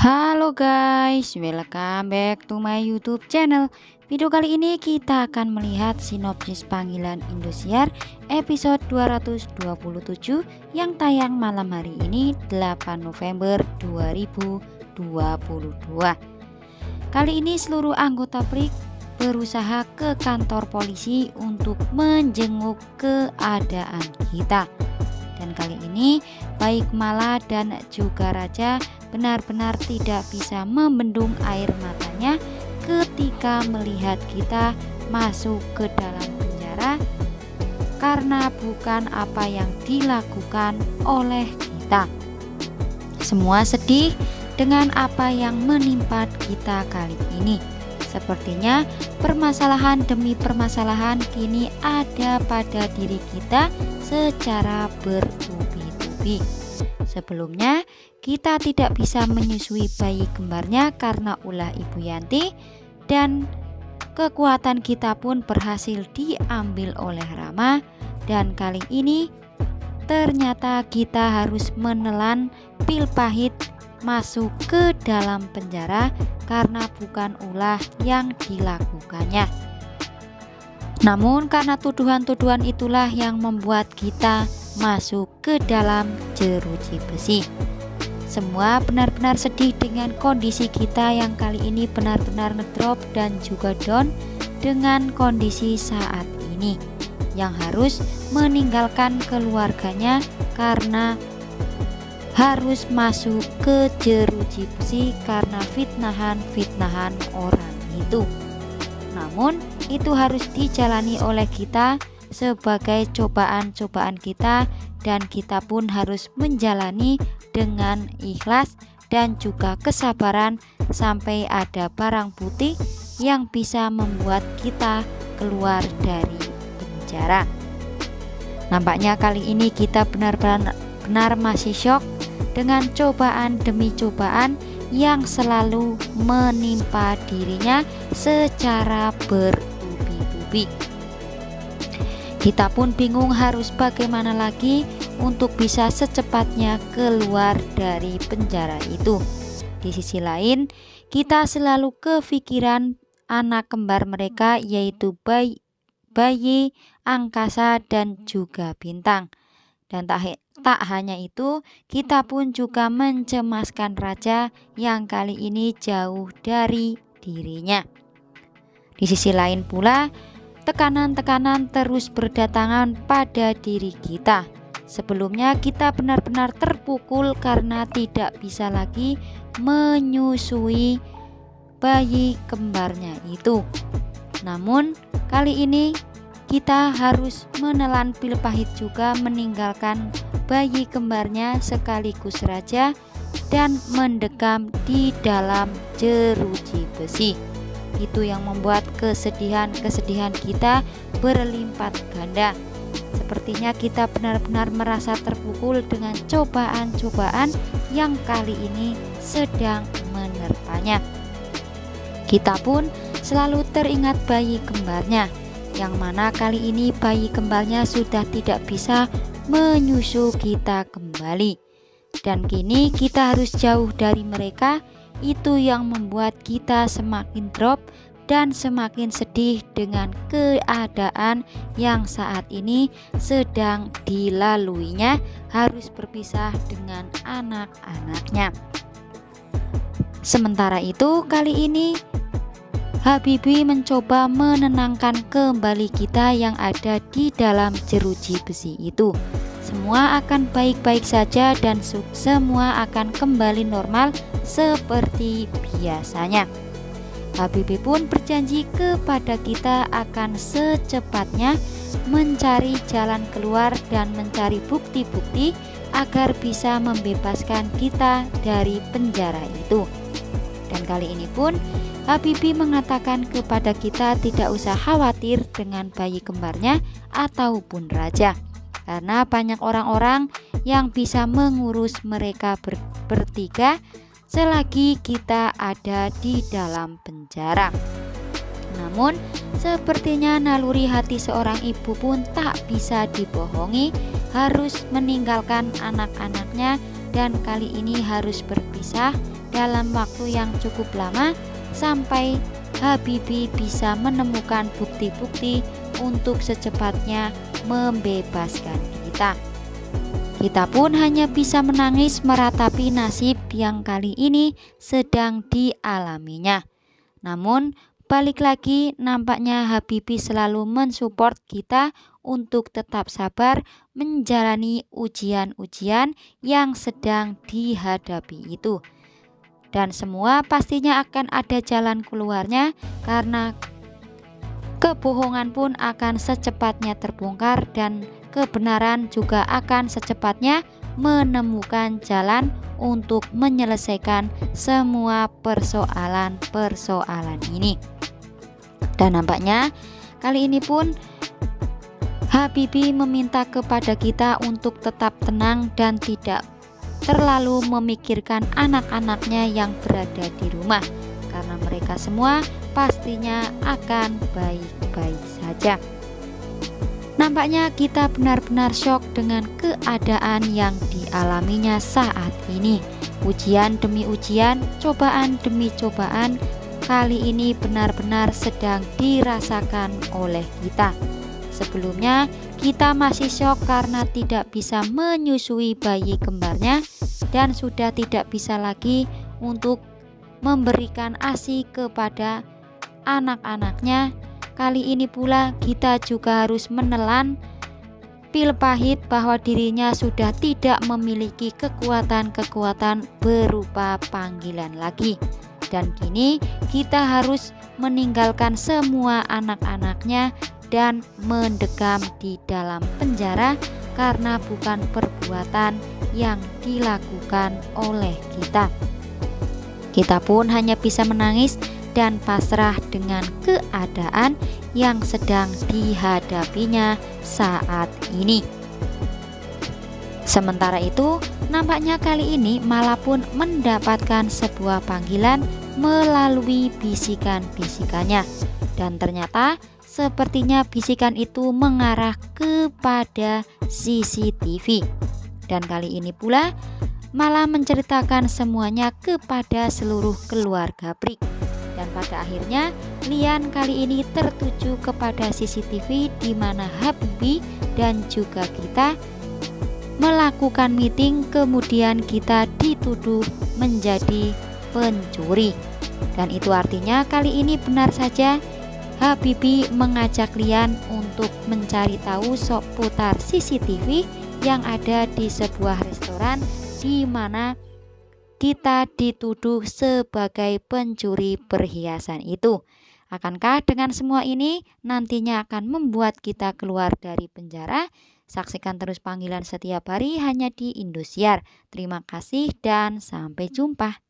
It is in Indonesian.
Halo guys, welcome back to my YouTube channel. Video kali ini kita akan melihat sinopsis panggilan Indosiar episode 227 yang tayang malam hari ini 8 November 2022. Kali ini seluruh anggota PRIK berusaha ke kantor polisi untuk menjenguk keadaan kita. Dan kali ini baik Mala dan juga Raja benar-benar tidak bisa membendung air matanya ketika melihat kita masuk ke dalam penjara karena bukan apa yang dilakukan oleh kita. Semua sedih dengan apa yang menimpa kita kali ini. Sepertinya permasalahan demi permasalahan kini ada pada diri kita secara bertubi-tubi. Sebelumnya kita tidak bisa menyusui bayi kembarnya karena ulah Ibu Yanti, dan kekuatan kita pun berhasil diambil oleh Rama, dan kali ini ternyata kita harus menelan pil pahit masuk ke dalam penjara karena bukan ulah yang dilakukannya. Namun karena tuduhan-tuduhan itulah yang membuat kita masuk ke dalam jeruji besi. Semua benar-benar sedih dengan kondisi kita yang kali ini benar-benar ngedrop dan juga down dengan kondisi saat ini, yang harus meninggalkan keluarganya karena harus masuk ke jeruji besi karena fitnahan orang itu. Namun itu harus dijalani oleh kita sebagai cobaan-cobaan kita, dan kita pun harus menjalani dengan ikhlas dan juga kesabaran sampai ada barang putih yang bisa membuat kita keluar dari penjara. Nampaknya kali ini kita benar-benar masih syok dengan cobaan demi cobaan yang selalu menimpa dirinya secara bertubi-tubi. Kita pun bingung harus bagaimana lagi untuk bisa secepatnya keluar dari penjara itu. Di sisi lain, kita selalu kepikiran anak kembar mereka, yaitu bayi Angkasa dan juga Bintang. Dan tak hanya itu, kita pun juga mencemaskan Raja yang kali ini jauh dari dirinya. Di sisi lain pula, tekanan-tekanan terus berdatangan pada diri kita. Sebelumnya kita benar-benar terpukul karena tidak bisa lagi menyusui bayi kembarnya itu. Namun kali ini kita harus menelan pil pahit juga, meninggalkan bayi kembarnya sekaligus Raja dan mendekam di dalam jeruji besi. Itu yang membuat kesedihan kita berlipat ganda. Sepertinya kita benar-benar merasa terpukul dengan cobaan-cobaan yang kali ini sedang menerpanya. Kita pun selalu teringat bayi kembarnya, yang mana kali ini bayi kembarnya sudah tidak bisa menyusu kita kembali, dan kini kita harus jauh dari mereka. Itu yang membuat kita semakin drop dan semakin sedih dengan keadaan yang saat ini sedang dilaluinya, harus berpisah dengan anak-anaknya. Sementara itu kali ini Habibie mencoba menenangkan kembali kita yang ada di dalam jeruji besi itu. Semua akan baik-baik saja dan semua akan kembali normal seperti biasanya. Habibie pun berjanji kepada kita akan secepatnya mencari jalan keluar dan mencari bukti-bukti agar bisa membebaskan kita dari penjara itu. Dan kali ini pun Habibie mengatakan kepada kita tidak usah khawatir dengan bayi kembarnya ataupun Raja, karena banyak orang-orang yang bisa mengurus mereka bertiga selagi kita ada di dalam penjara. Namun sepertinya naluri hati seorang ibu pun tak bisa dibohongi, harus meninggalkan anak-anaknya dan kali ini harus berpisah dalam waktu yang cukup lama sampai Habibie bisa menemukan bukti-bukti untuk secepatnya membebaskan kita. Kita pun hanya bisa menangis meratapi nasib yang kali ini sedang dialaminya. Namun balik lagi, nampaknya Habibie selalu mensupport kita untuk tetap sabar menjalani ujian-ujian yang sedang dihadapi itu. Dan semua pastinya akan ada jalan keluarnya, karena kebohongan pun akan secepatnya terbongkar dan kebenaran juga akan secepatnya menemukan jalan untuk menyelesaikan semua persoalan-persoalan ini. Dan nampaknya kali ini pun Habibie meminta kepada kita untuk tetap tenang dan tidak terlalu memikirkan anak-anaknya yang berada di rumah, karena mereka semua pastinya akan baik-baik saja. Nampaknya kita benar-benar syok dengan keadaan yang dialaminya saat ini. Ujian demi ujian, cobaan demi cobaan, kali ini benar-benar sedang dirasakan oleh kita. Sebelumnya kita masih syok karena tidak bisa menyusui bayi kembarnya dan sudah tidak bisa lagi untuk memberikan ASI kepada anak-anaknya. Kali ini pula kita juga harus menelan pil pahit bahwa dirinya sudah tidak memiliki kekuatan-kekuatan berupa panggilan lagi. Dan kini kita harus meninggalkan semua anak-anaknya dan mendekam di dalam penjara karena bukan perbuatan yang dilakukan oleh kita. Kita pun hanya bisa menangis dan pasrah dengan keadaan yang sedang dihadapinya saat ini. Sementara itu, nampaknya kali ini malah pun mendapatkan sebuah panggilan melalui bisikan-bisikannya. Dan ternyata sepertinya bisikan itu mengarah kepada CCTV. Dan kali ini pula malah menceritakan semuanya kepada seluruh keluarga Brik. Dan pada akhirnya Lian kali ini tertuju kepada CCTV di mana Habibie dan juga kita melakukan meeting, kemudian kita dituduh menjadi pencuri. Dan itu artinya kali ini benar saja Habibie mengajak Lian untuk mencari tahu seputar CCTV yang ada di sebuah restoran di mana kita dituduh sebagai pencuri perhiasan itu. Akankah dengan semua ini nantinya akan membuat kita keluar dari penjara? Saksikan terus Panggilan setiap hari hanya di Indosiar. Terima kasih dan sampai jumpa.